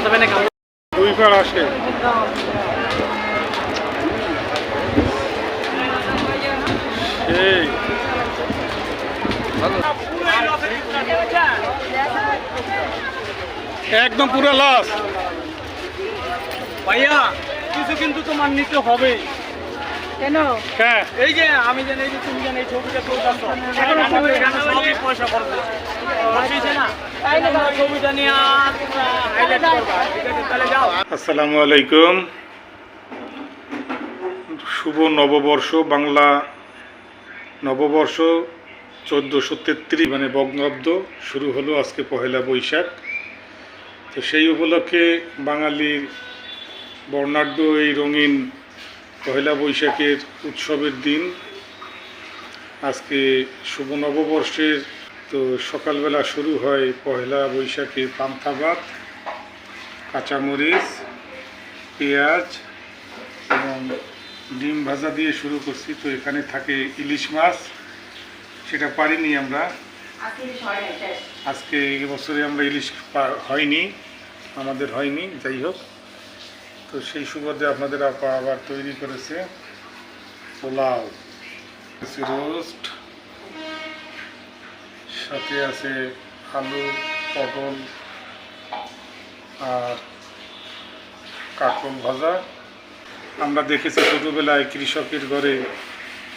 যাবে না দুই পার আসে একদম পুরো লস ভাইয়া, কিছু কিন্তু তোমার নিতে হবে। কেন? হ্যাঁ এই যে আমি জানি, এই যে তুমি জানি এই ছবিটা তুলতেছো, সবই পয়সা খরচ হচ্ছে না, তাই না? ছবিটা নিয়ে হাইলাইট করবা, ঠিক আছে? তাহলে যাও। আসসালামু আলাইকুম। শুভ নববর্ষ, বাংলা নববর্ষ 1433 মানে বঙ্গাব্দ শুরু হলো আজকে পহেলা বৈশাখ। তো সেই উপলক্ষে বাঙালির বর্ণাঢ্য এই রঙিন পহেলা বৈশাখের উৎসবের দিন আজকে শুভ নববর্ষের। তো সকালবেলা শুরু হয় পহেলা বৈশাখে পান্তা ভাত, কাঁচামরিচ, পেঁয়াজ এবং ডিম ভাজা দিয়ে শুরু করছি। তো এখানে থাকে ইলিশ মাছ, সেটা পারিনি আমরা আজকে, এবছরে আমরা ইলিশ হয়নি, আমাদের হয়নি। যাই হোক, তো সেই সুবাদে আপনাদের আপা আবার তৈরি করেছে পোলাও, রোস্ট, সাথে আছে আলু, পটল আর কাঁকরোল ভাজা। আমরা দেখেছি ছোটোবেলায় কৃষকের ঘরে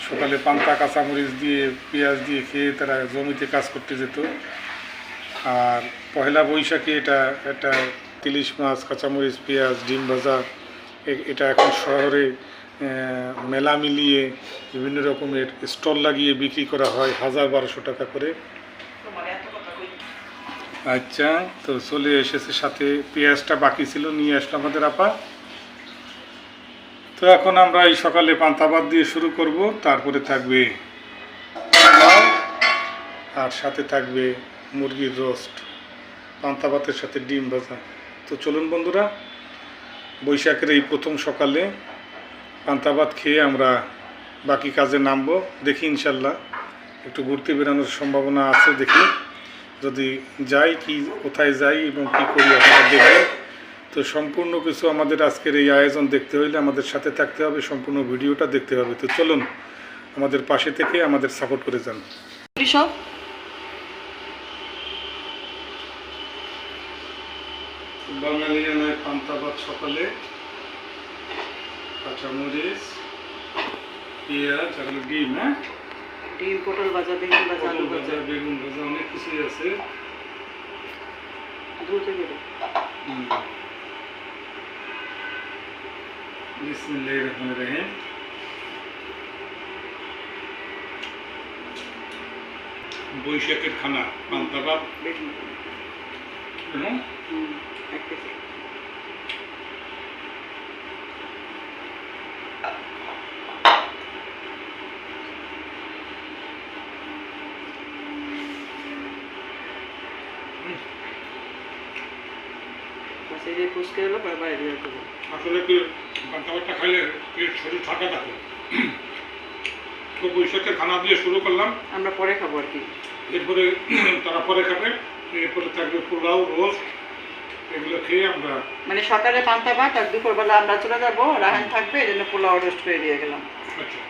সকালে পান্তা কাঁচামরিচ দিয়ে পেঁয়াজ দিয়ে খেয়ে তারা জমিতে কাজ করতে যেত। আর পহেলা বৈশাখে এটা ইলিশ মাছ, কাঁচামরিচ, পেঁয়াজ, ডিম ভাজা, এটা এখন শহরে মেলা মিলিয়ে বিভিন্ন রকমের স্টল লাগিয়ে বিক্রি করা হয় 1000-1200 টাকা করে। আচ্ছা, তো চলে এসেছে, সাথে পেঁয়াজটা বাকি ছিল, নিয়ে আসলো আমাদের আপা। তো এখন আমরা এই সকালে পান্তা ভাত দিয়ে শুরু করব, তারপরে থাকবে পোলাও আর সাথে থাকবে মুরগির রোস্ট, পান্তা ভাতের সাথে ডিম ভাজা। তো চলুন বন্ধুরা, বৈশাখের এই প্রথম সকালে পান্তা ভাত খেয়ে আমরা বাকি কাজে নামবো। দেখি ইনশাল্লাহ একটু ঘুরতে বেরানোর সম্ভাবনা আছে, দেখি যদি যাই, কি কোথায় যাই এবং কী করি আপনারা দেখবেন। তো সম্পূর্ণ কিছু আমাদের আজকের এই আয়োজন দেখতে হইলে আমাদের সাথে থাকতে হবে, সম্পূর্ণ ভিডিওটা দেখতে হবে। তো চলুন আমাদের পাশে থেকে আমাদের সাপোর্ট করে যান। সব বাঙালিয়ানায় পান্তা ভাত সকালে, কাঁচামরিচ, পেঁয়াজ আর ডিম, হ্যাঁ, ডিম, পটল ভাজা, বেগুন ভাজা, আলু ভাজা, বেগুন ভাজা, অনেক কিছুই আছে। বিসমিল্লাহির রহমানির রহিম। বৈশাখের খানা পান্তা ভাত, আসলে কি পান্তা ভাতটা খাইলে শরীর ঠান্ডা থাকে। তো বৈশাখের খানা দিয়ে শুরু করলাম, আমরা পরে খাবো আর কি। এরপরে তারা পরে খাবে, এরপরে থাকবে পোলাও, রোস্ট, এগুলো খেয়ে আমরা মানে সকালে পান্তা ভাত আর দুপুরবেলা আমরা চলে যাবো, রাহান থাকবে, এই জন্য পোলাও রোস্ট করে দিয়ে গেলাম। আচ্ছা,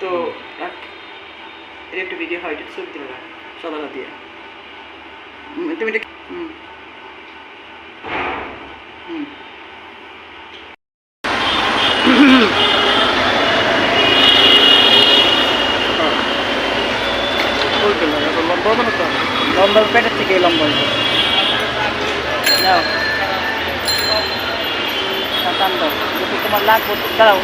তো এর একটু ভিডিও হয়, একটু ছবি দিলে সদালা দিয়ে তুমি লম্বা পেটের থেকে লম্বা নাও, টান দাও, যদি তোমার লাগবে দাঁড়াও,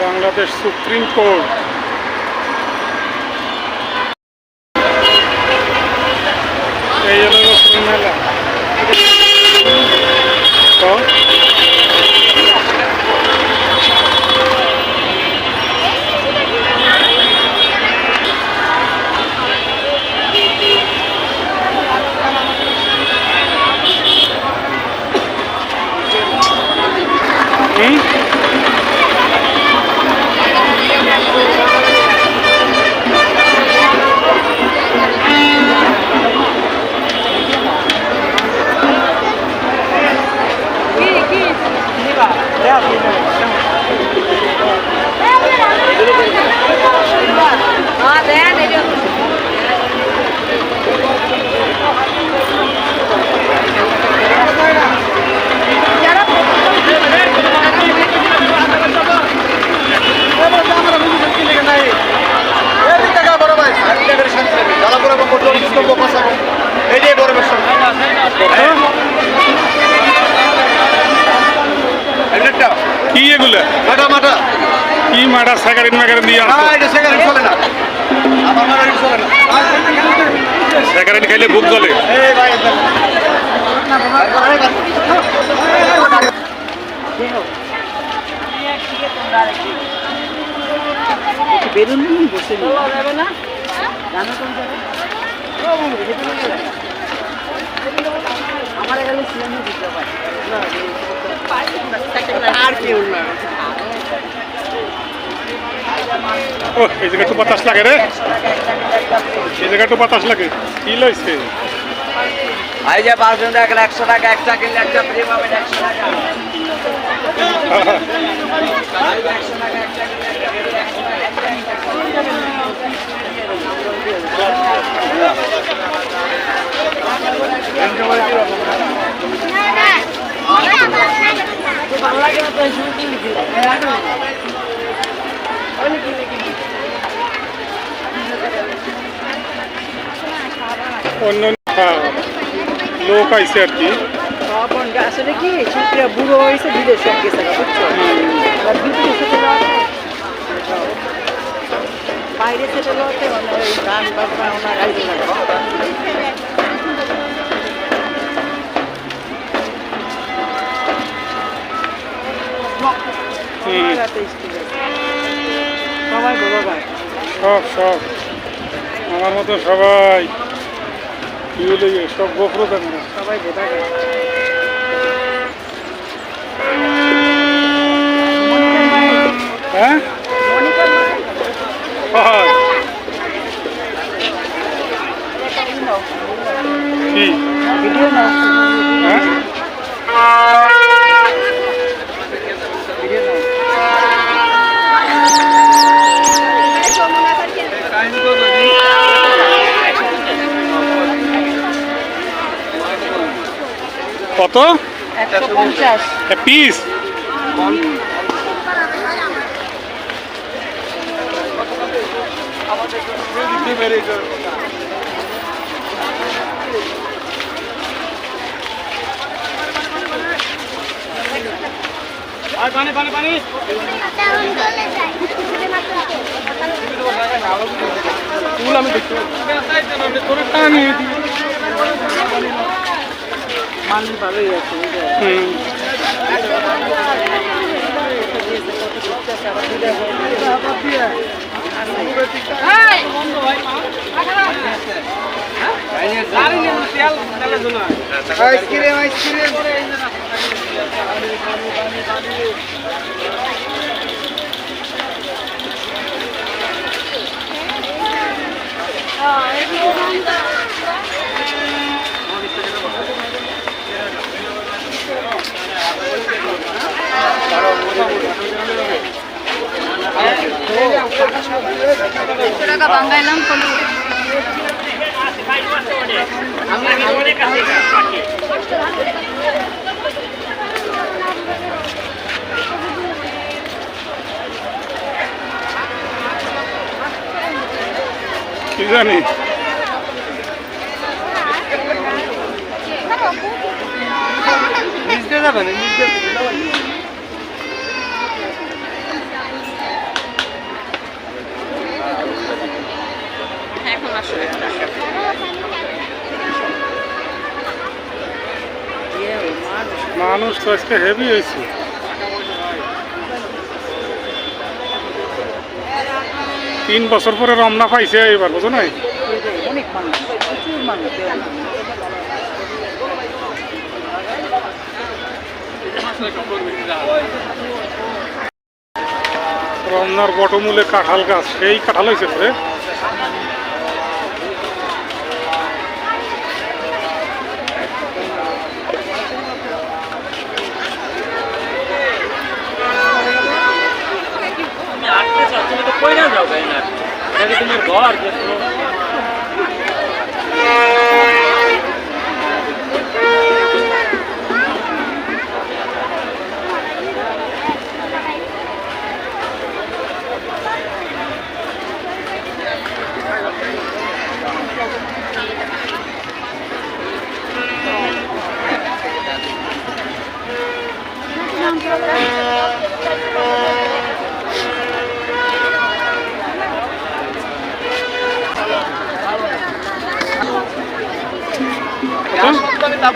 বাংলাদেশ সুপ্রিম কোর্ট এই হলো মেলা। এটা সেকারিন ম্যাকারিন দিয়ে আসতো এটা সেখানে চলে না আমার মারারি চলে না সেকারিন খাইলে বুক জ্বলে এই ভাই বেলুন বসে যাবে না আমার এখানে সিনেমা দিতে পারে আর কেউ না ও এই জায়গায় তো বাতাস লাগে রে এই জায়গায় তো বাতাস লাগে কি লইছে এই যে 5 জন দেখলে 100 টাকা একটা কিনলে একটা ফ্রি পাবেন 100 টাকা 100 টাকা একটা অন্য লোক আইছে আর কি আসলে কি শিল্পীরা বুড়ো হয়েছে বিদেশ সব গেছে না বুঝছো আর বিদেশ থেকে বাইরে থেকে লোকে মানে ওই গান বাজনা ওনার গাইতে সবাই বলো ভাই সব সব আমার মতো সবাই কি হলো সব গোপ্রো ক্যামেরা সবাই বোঝা যায় হ্যাঁ হয় কি ভিডিও নাও হ্যাঁ ভিডিও নাও কত 150 পিস পানি পানি পানি ফুল আমি দেখতে মানি ভালোই আছে আইসক্রিম আইসক্রিম টাকা বাঙ্গাইলাম কি জানি নিচে যাবে না নিচে এখন আসলে মানুষ তো আজকে হেভি হয়েছে 3 বছর পরে রমনা পাইছে এবার বুঝো নাই অনেক মানুষ প্রচুর মানুষ রমনার বটমূলে কাঁঠাল গাছ সেই কাঁঠাল হয়েছে রে তুমি তো কই না যাও তাই না এটা তোমার ঘর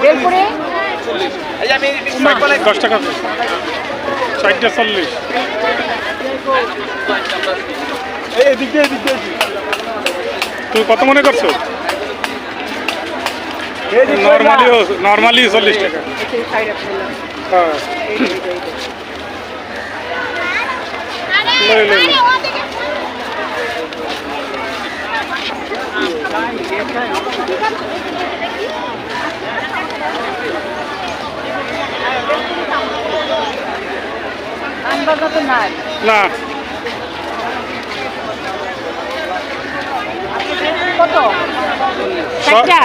বেলপুরি 10 টাকা 60টা 40। তুমি কত মনে করছো? নর্মালি 40 টাকা। হ্যাঁ লই লই লই। আমবাগা তো নাই। না কত? 60টা?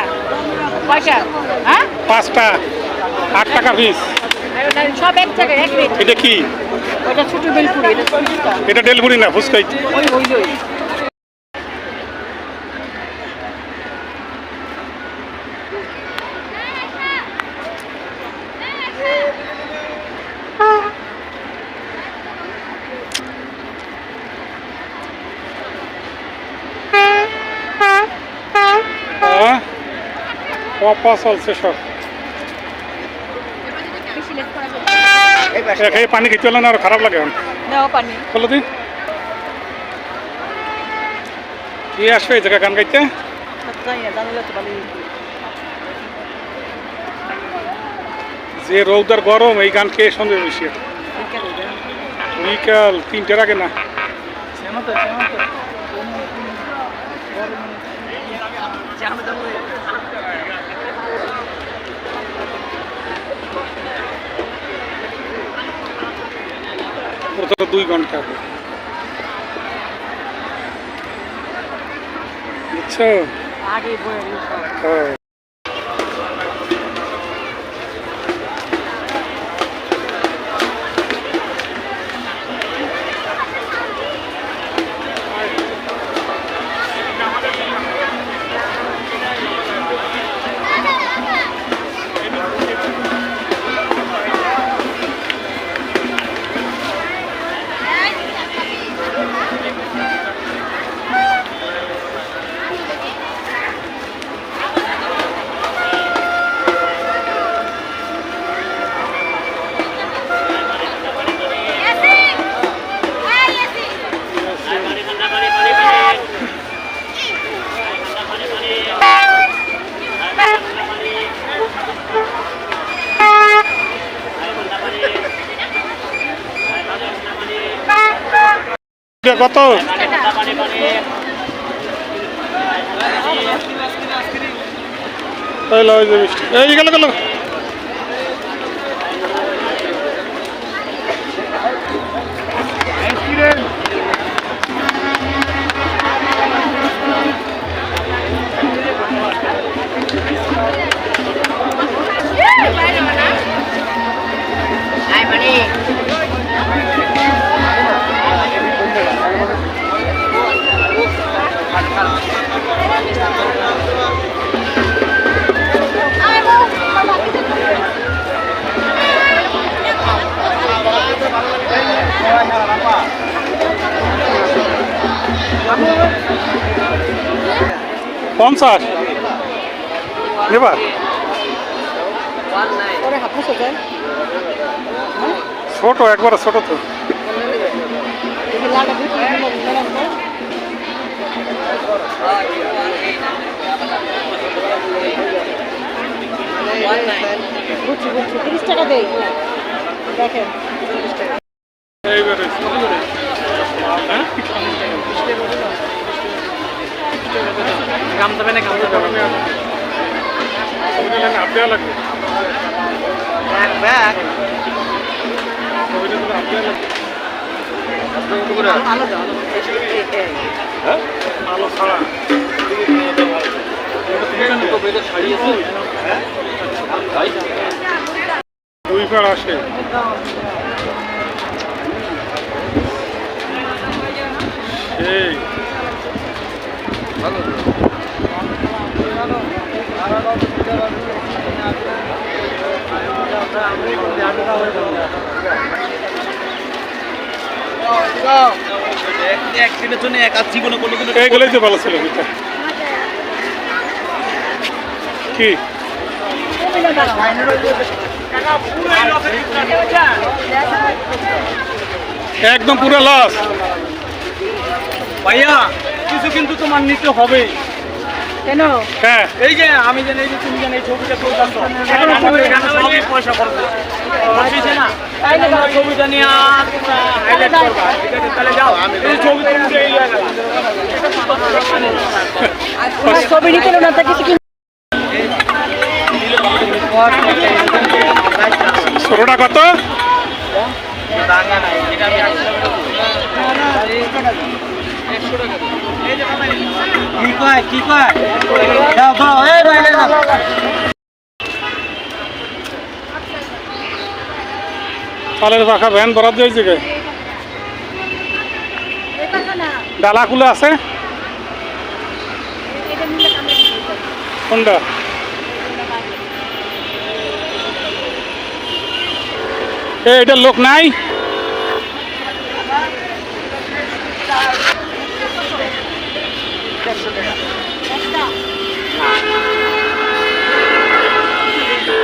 কয়টা? হ্যাঁ? 5টা 8 টাকা পিস। সব এক জায়গায় এক রেট। এটা কি? ওটা ছোট বেলপুরি, এটা 40টা। এটা ডেলপুরি না ফুচকাই। ওই ওই ওই। পপা চলছে সব। এই পানি খেতে হলে না আর খারাপ লাগে এখন। নাও পানি। বলো দিন কি আসবে এই জায়গা গান গাইতে? যে রৌদার গরম এই গান কে শুনবে বেশি? বিকাল 3টার আগে না। ওটা 2 ঘন্টা আগে বুঝছো? আগে বয়ে হ্যাঁ কত? এই গেল গেল। পঞ্চাশ এবার ছোট একবার ছোট তো বুঝছি বুঝছি 30 টাকা দেই দেখেন এইবারে কাম দেবে না কাম দেবে আপডেট লাগবে ব্যাগ আলাদা আলো ছাড়া দুইবার আসে সেই একদিনের জন্য এক আধ জীবনে কোনো কোনো এইগুলোই তো ভালো ছিল কি টাকা পুরোই লসে দিচ্ছে, বুঝছেন? একদম পুরো লস। ভাইয়া কিছু কিন্তু তোমার নিতে হবে। কেন? হ্যাঁ, এই যে আমি জানি যে তুমি জানি এই ছবিটা তুলতেছ সবই পয়সা খরচ হচ্ছে না, তাই না? তোমরা ছবিটা নিয়ে হাইলাইট করবা, ঠিক আছে? তাহলে যাও, এই ছবি তো উঠে এই হয়ে গেল। তোমার ছবি নিতে হলে না তা কিছু কি ছোটটা কত? কি কয় দাও দাও, এই ভাই দাও। চালের পাখা ভ্যান বরাদ্দ হয়েছে কে? ডালাগুলো আছে কোনটা? এটার লোক নাই?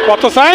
কত চাই?